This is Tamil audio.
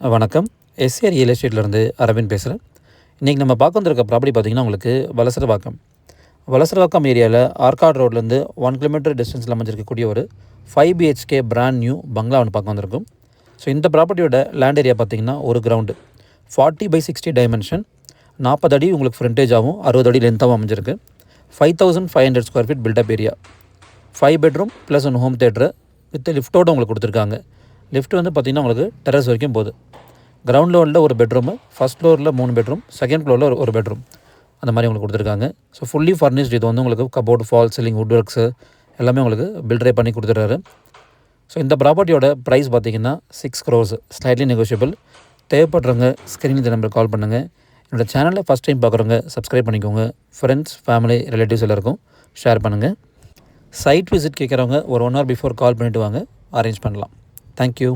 வணக்கம். எஸ்ஆர் ரியல் எஸ்டேட்லேருந்து அரவிந்த் பேசுகிறேன். இன்றைக்கி நம்ம பார்க்க வந்திருக்க ப்ராப்பர்ட்டி பார்த்திங்கன்னா உங்களுக்கு வலசரவாக்கம் ஏரியாவில் ஆர்காட் ரோட்லேருந்து 1 கிலோமீட்டர் டிஸ்டன்ஸில் அமைஞ்சிருக்கக்கூடிய ஒரு 5 பிஹெச்கே பிராண்ட் நியூ பங்களா ஒன்று பார்க்க வந்திருக்கும். ஸோ இந்த ப்ராப்பர்ட்டியோட லேண்ட் ஏரியா பார்த்திங்கன்னா ஒரு கிரவுண்டு 40/60 டைமென்ஷன், 40 அடி உங்களுக்கு ஃப்ரண்டேஜாகவும் 60 அடி லென்த்தாகவும் அமைஞ்சிருக்கு. 5500 square feet built up area, 5 bedroom plus 1 home theatre with லிஃப்ட்டோடு உங்களுக்கு கொடுத்துருக்காங்க. லிஃப்ட் வந்து பார்த்திங்கன்னா உங்களுக்கு டெரஸ் வரைக்கும் போகுது. கிரவுண்ட் லெவலில் ஒரு பெட்ரூமு, ஃபஸ்ட் ஃப்ளோரில் 3 பெட்ரூம், செகண்ட் ஃப்ளோரில் ஒரு பெட்ரூம், அந்த மாதிரி உங்களுக்கு கொடுத்துருக்காங்க. So fully furnished. இது வந்து உங்களுக்கு cupboard, fall ceiling, would works எல்லாமே உங்களுக்கு பில்டரே பண்ணி கொடுத்துட்றாரு. ஸோ இந்த ப்ராப்பர்ட்டியோட ப்ரைஸ் பார்த்திங்கன்னா 6 crores, ஸ்லைட்லி நெகோஷியபிள். தேவைப்படுறவங்க ஸ்க்ரீன் இந்த நம்பருக்கு கால் பண்ணுங்கள். என்னோடய சேனலில் ஃபஸ்ட் டைம் பார்க்குறவங்க சப்ஸ்கிரைப் பண்ணிக்கோங்க. ஃப்ரெண்ட்ஸ், ஃபேமிலி, ரிலேட்டிவ்ஸ் எல்லாருக்கும் ஷேர் பண்ணுங்கள். சைட் விசிட் கேட்குறவங்க ஒரு 1 hour பிஃபோர் கால் பண்ணிவிட்டு வாங்க, அரேஞ்ச் பண்ணலாம். தேங்க்யூ.